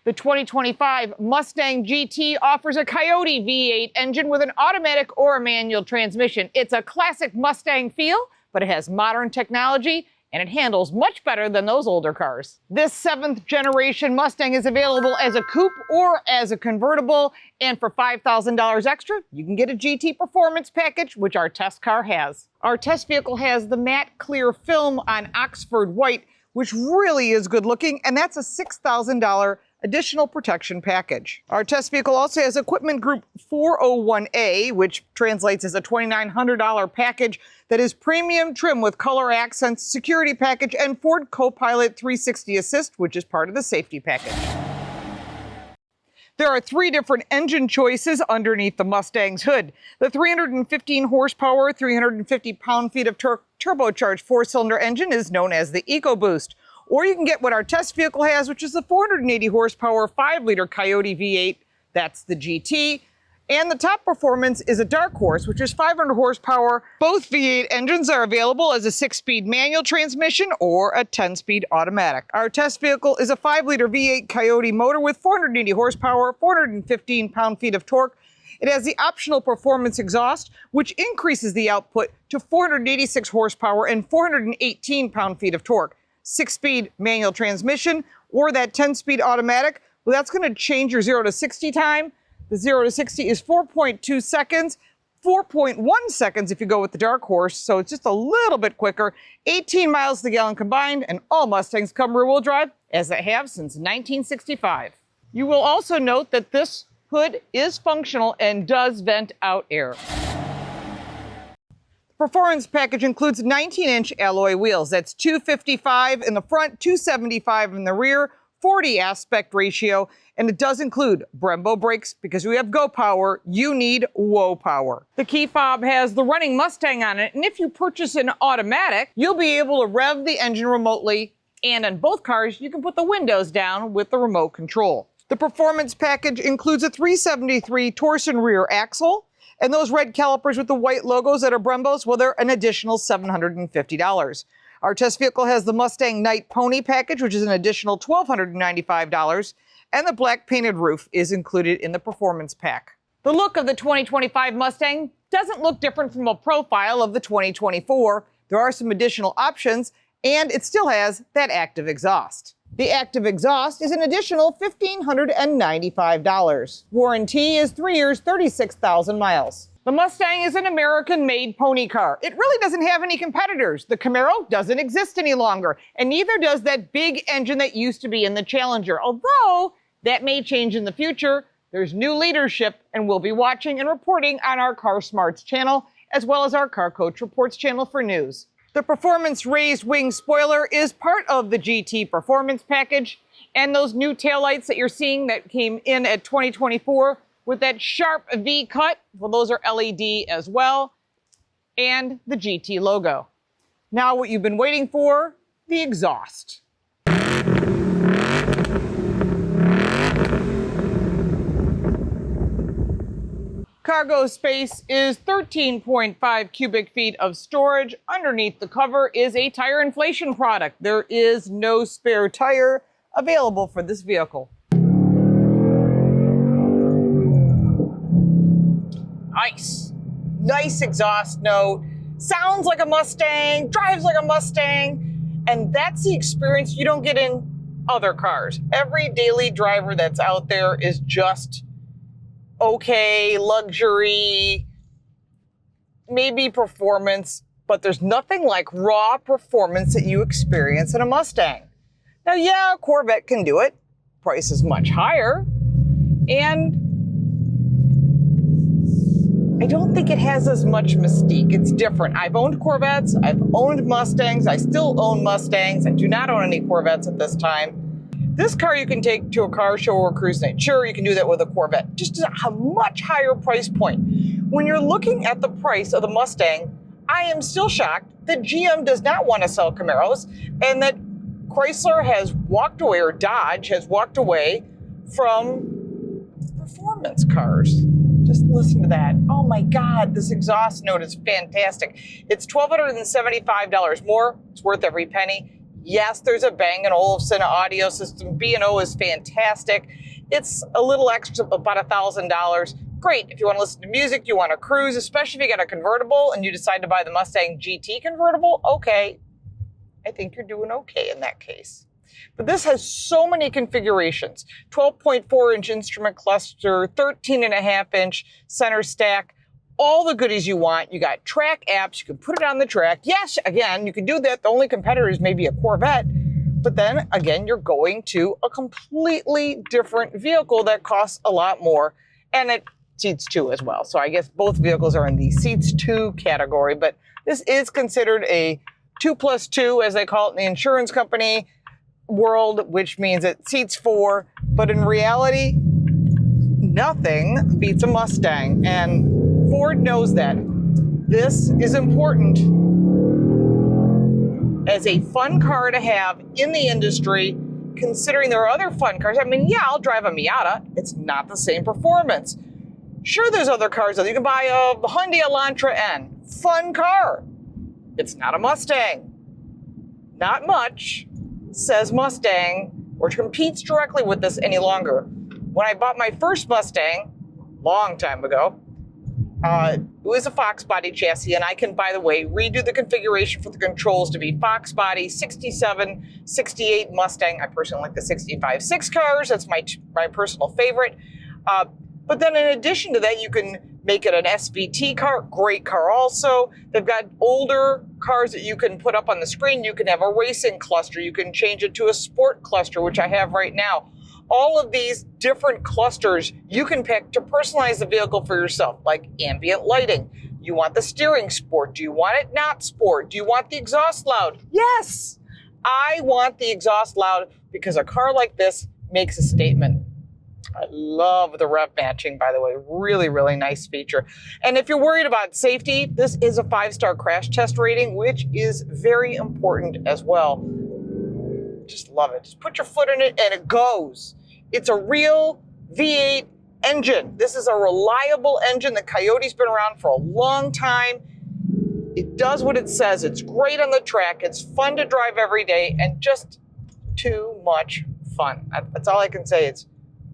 The 2025 Mustang GT offers a Coyote V8 engine with an automatic or a manual transmission. It's a classic Mustang feel, but it has modern technology and it handles much better than those older cars. This 7th generation Mustang is available as a coupe or as a convertible, and for $5,000 extra, you can get a GT Performance Package, which our test car has. Our test vehicle has the matte clear film on Oxford white, which really is good looking, and that's a $6,000 additional protection package. Our test vehicle also has Equipment Group 401A, which translates as a $2,900 package that is premium trim with color accents, security package, and Ford Copilot 360 Assist, which is part of the safety package. There are 3 different engine choices underneath the Mustang's hood. The 315 horsepower, 350 pound-feet of torque turbocharged 4-cylinder engine is known as the EcoBoost. Or you can get what our test vehicle has, which is the 480 horsepower 5-liter Coyote V8. That's the GT. And the top performance is a Dark Horse, which is 500 horsepower. Both V8 engines are available as a 6-speed manual transmission or a 10-speed automatic. Our test vehicle is a 5-liter V8 Coyote motor with 480 horsepower, 415 pound-feet of torque. It has the optional performance exhaust, which increases the output to 486 horsepower and 418 pound-feet of torque. 6-speed manual transmission or that 10-speed automatic, well, that's going to change your 0 to 60 time. The 0 to 60 is 4.2 seconds, 4.1 seconds if you go with the Dark Horse, so it's just a little bit quicker. 18 miles to the gallon combined, and all Mustangs come rear-wheel drive, as they have since 1965. You will also note that this hood is functional and does vent out air. Performance package includes 19-inch alloy wheels. That's 255 in the front, 275 in the rear, 40 aspect ratio, and it does include Brembo brakes. Because we have Go Power, you need Whoa Power. The key fob has the running Mustang on it, and if you purchase an automatic, you'll be able to rev the engine remotely, and on both cars, you can put the windows down with the remote control. The performance package includes a 373 torsion rear axle, and those red calipers with the white logos that are Brembos, well, they're an additional $750. Our test vehicle has the Mustang Night Pony package, which is an additional $1,295, and the black painted roof is included in the performance pack. The look of the 2025 Mustang doesn't look different from a profile of the 2024. There are some additional options, and it still has that active exhaust. The active exhaust is an additional $1,595. Warranty is 3 years, 36,000 miles. The Mustang is an American-made pony car. It really doesn't have any competitors. The Camaro doesn't exist any longer, and neither does that big engine that used to be in the Challenger. Although that may change in the future. There's new leadership, and we'll be watching and reporting on our Car Smarts channel, as well as our Car Coach Reports channel for news. The Performance Raised Wing spoiler is part of the GT Performance Package, and those new taillights that you're seeing that came in at 2024 with that sharp V cut, well, those are LED as well, and the GT logo. Now what you've been waiting for, the exhaust. Cargo space is 13.5 cubic feet of storage. Underneath the cover is a tire inflation product. There is no spare tire available for this vehicle. Nice exhaust note. Sounds like a Mustang, drives like a Mustang, and that's the experience you don't get in other cars. Every daily driver that's out there is just okay, luxury, maybe performance, but there's nothing like raw performance that you experience in a Mustang. Now, yeah, a Corvette can do it. Price is much higher, and I don't think it has as much mystique. It's different. I've owned Corvettes, I've owned Mustangs, I still own Mustangs. I do not own any Corvettes at this time. This car you can take to a car show or cruise night. Sure, you can do that with a Corvette, just a much higher price point. When you're looking at the price of the Mustang, I am still shocked that GM does not want to sell Camaros and that Chrysler has walked away, or Dodge has walked away from performance cars. Just listen to that. Oh my God, this exhaust note is fantastic. It's $1,275 more. It's worth every penny. Yes, there's a Bang & Olufsen audio system. B&O is fantastic. It's a little extra, about $1,000. Great if you want to listen to music, you want to cruise, especially if you got a convertible and you decide to buy the Mustang GT convertible. Okay, I think you're doing okay in that case. But this has so many configurations. 12.4-inch instrument cluster, 13.5-inch center stack, all the goodies you want. You got track apps, you can put it on the track. Yes, again, you can do that. The only competitor is maybe a Corvette. But then again, you're going to a completely different vehicle that costs a lot more, and it seats two as well. So I guess both vehicles are in the seats two category, but this is considered a 2+2, as they call it in the insurance company world, which means it seats four. But in reality, nothing beats a Mustang, and Ford knows that. This is important as a fun car to have in the industry, considering there are other fun cars. I mean, yeah, I'll drive a Miata. It's not the same performance. Sure, there's other cars. You can buy a Hyundai Elantra N. Fun car. It's not a Mustang. Not much says Mustang or competes directly with this any longer. When I bought my first Mustang, long time ago, it was a Fox body chassis, and I can, by the way, redo the configuration for the controls to be Fox body, 67, 68 Mustang. I personally like the 65 6 cars. That's my personal favorite. But then in addition to that, you can make it an SVT car, great car also. They've got older cars that you can put up on the screen. You can have a racing cluster. You can change it to a sport cluster, which I have right now. All of these different clusters you can pick to personalize the vehicle for yourself, like ambient lighting. You want the steering sport? Do you want it not sport? Do you want the exhaust loud? Yes, I want the exhaust loud because a car like this makes a statement. I love the rev matching, by the way. Really, really nice feature. And if you're worried about safety, this is a 5-star crash test rating, which is very important as well. Just love it. Just put your foot in it and it goes. It's a real V8 engine. This is a reliable engine. The Coyote's been around for a long time. It does what it says. It's great on the track. It's fun to drive every day and just too much fun. That's all I can say. It's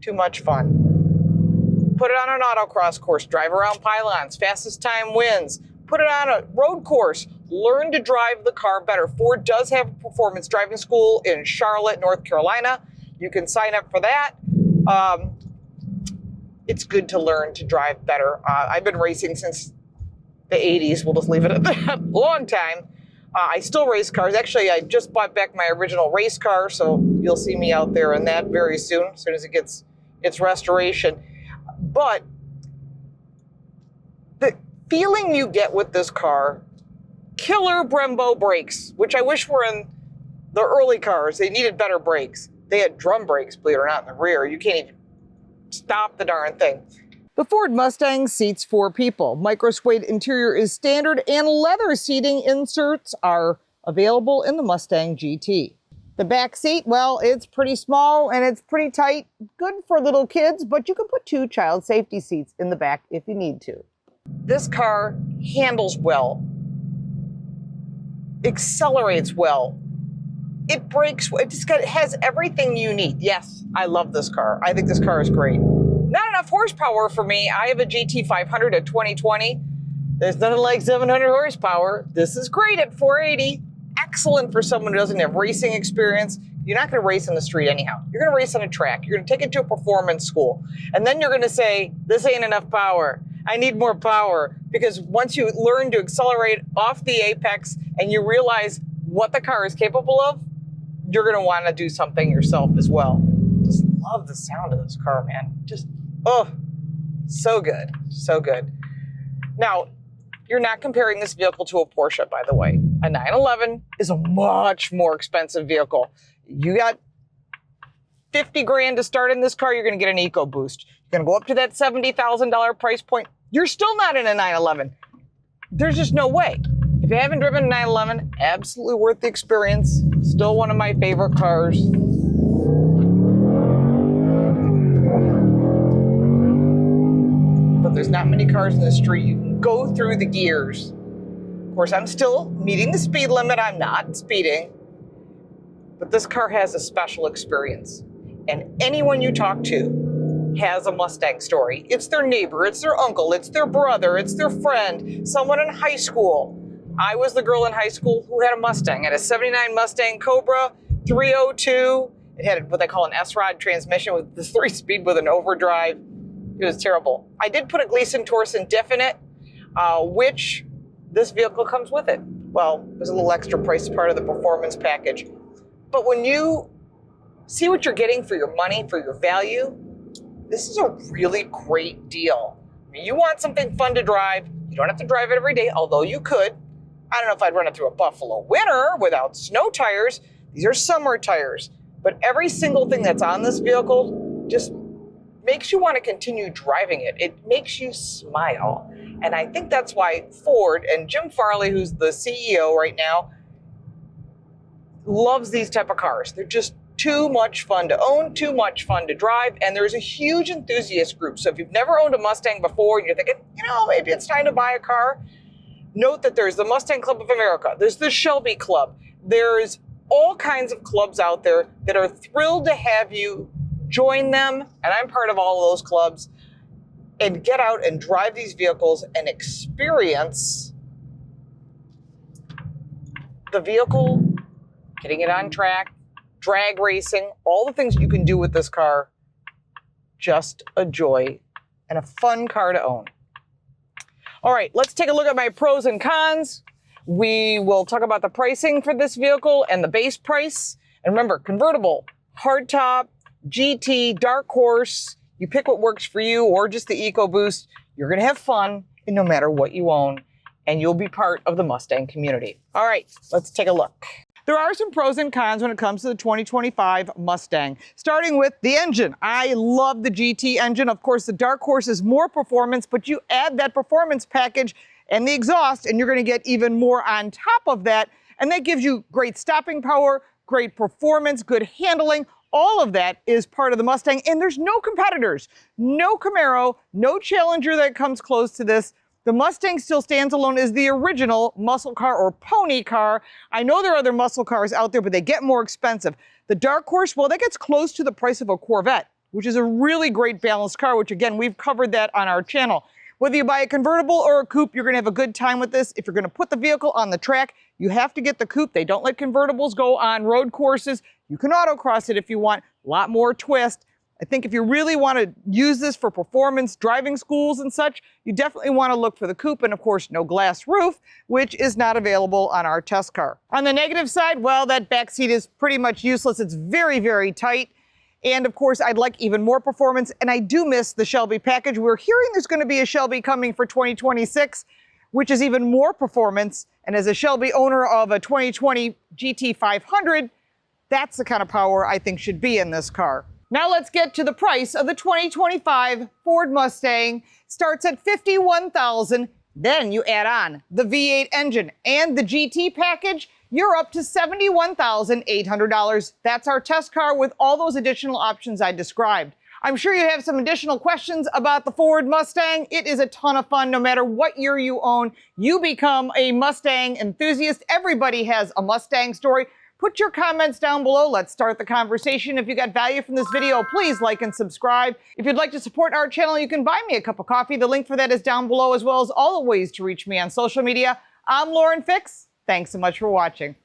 too much fun. Put it on an autocross course. Drive around pylons. Fastest time wins. Put it on a road course. Learn to drive the car better. Ford does have a performance driving school in Charlotte, North Carolina. You can sign up for that. It's good to learn to drive better. I've been racing since the 80s. We'll just leave it at that. Long time. I still race cars. Actually, I just bought back my original race car, so you'll see me out there in that very soon as it gets its restoration. But the feeling you get with this car, killer Brembo brakes, which I wish were in the early cars. They needed better brakes. They had drum brakes, believe it or not, in the rear. You can't even stop the darn thing. The Ford Mustang seats 4 people. Micro-suede interior is standard, and leather seating inserts are available in the Mustang GT. The back seat, well, it's pretty small and it's pretty tight. Good for little kids, but you can put 2 child safety seats in the back if you need to. This car handles well, accelerates well. It brakes, it has everything you need. Yes, I love this car. I think this car is great. Not enough horsepower for me. I have a GT 500 at 2020. There's nothing like 700 horsepower. This is great at 480. Excellent for someone who doesn't have racing experience. You're not going to race on the street anyhow. You're going to race on a track. You're going to take it to a performance school. And then you're going to say, this ain't enough power. I need more power. Because once you learn to accelerate off the apex and you realize what the car is capable of, you're going to want to do something yourself as well. Just love the sound of this car, man. Just, oh, so good. So good. Now, you're not comparing this vehicle to a Porsche, by the way. A 911 is a much more expensive vehicle. You got 50 grand to start in this car, you're going to get an EcoBoost. You're going to go up to that $70,000 price point. You're still not in a 911. There's just no way. If you haven't driven a 911, absolutely worth the experience. Still one of my favorite cars. But there's not many cars in the street. You can go through the gears. Of course, I'm still meeting the speed limit. I'm not speeding. but this car has a special experience. And anyone you talk to has a Mustang story. It's their neighbor, it's their uncle, it's their brother, it's their friend, someone in high school. I was the girl in high school who had a Mustang. I had a 79 Mustang Cobra 302. It had what they call an S-Rod transmission with the 3-speed with an overdrive. It was terrible. I did put a Gleason Taurus Indefinite, which this vehicle comes with it. Well, there's a little extra price part of the performance package. But when you see what you're getting for your money, for your value, this is a really great deal. I mean, you want something fun to drive. You don't have to drive it every day, although you could. I don't know if I'd run it through a Buffalo winter without snow tires. These are summer tires. But every single thing that's on this vehicle just makes you want to continue driving it. It makes you smile. And I think that's why Ford and Jim Farley, who's the CEO right now, loves these type of cars. They're just too much fun to own, too much fun to drive, and there's a huge enthusiast group. So if you've never owned a Mustang before and you're thinking, you know, maybe it's time to buy a car, note that there's the Mustang Club of America, there's the Shelby Club, there's all kinds of clubs out there that are thrilled to have you join them, and I'm part of all of those clubs, and get out and drive these vehicles and experience the vehicle, getting it on track, drag racing, all the things you can do with this car. Just a joy and a fun car to own. All right, let's take a look at my pros and cons. We will talk about the pricing for this vehicle and the base price. And remember, convertible, hardtop, GT, dark horse, you pick what works for you, or just the EcoBoost. You're gonna have fun no matter what you own, and you'll be part of the Mustang community. All right, let's take a look. There are some pros and cons when it comes to the 2025 Mustang, starting with the engine. I love the GT engine. Of course, the Dark Horse is more performance, but you add that performance package and the exhaust, and you're gonna get even more on top of that. And that gives you great stopping power, great performance, good handling. All of that is part of the Mustang, and there's no competitors, no Camaro, no Challenger that comes close to this. The Mustang still stands alone as the original muscle car or pony car. I know there are other muscle cars out there, but they get more expensive. The Dark Horse, well, that gets close to the price of a Corvette, which is a really great balanced car, which again, we've covered that on our channel. Whether you buy a convertible or a coupe, you're gonna have a good time with this. If you're gonna put the vehicle on the track, you have to get the coupe. They don't let convertibles go on road courses. You can autocross it if you want, a lot more twist. I think if you really want to use this for performance, driving schools and such, you definitely want to look for the coupe, and of course, no glass roof, which is not available on our test car. On the negative side, well, that back seat is pretty much useless. It's very, very tight. And of course, I'd like even more performance, and I do miss the Shelby package. We're hearing there's going to be a Shelby coming for 2026, which is even more performance. And as a Shelby owner of a 2020 GT 500, that's the kind of power I think should be in this car. Now let's get to the price of the 2025 Ford Mustang. Starts at $51,000. Then you add on the V8 engine and the GT package. You're up to $71,800. That's our test car with all those additional options I described. I'm sure you have some additional questions about the Ford Mustang. It is a ton of fun. No matter what year you own, you become a Mustang enthusiast. Everybody has a Mustang story. Put your comments down below. Let's start the conversation. If you got value from this video, please like and subscribe. If you'd like to support our channel, you can buy me a cup of coffee. The link for that is down below, as well as all the ways to reach me on social media. I'm Lauren Fix. Thanks so much for watching.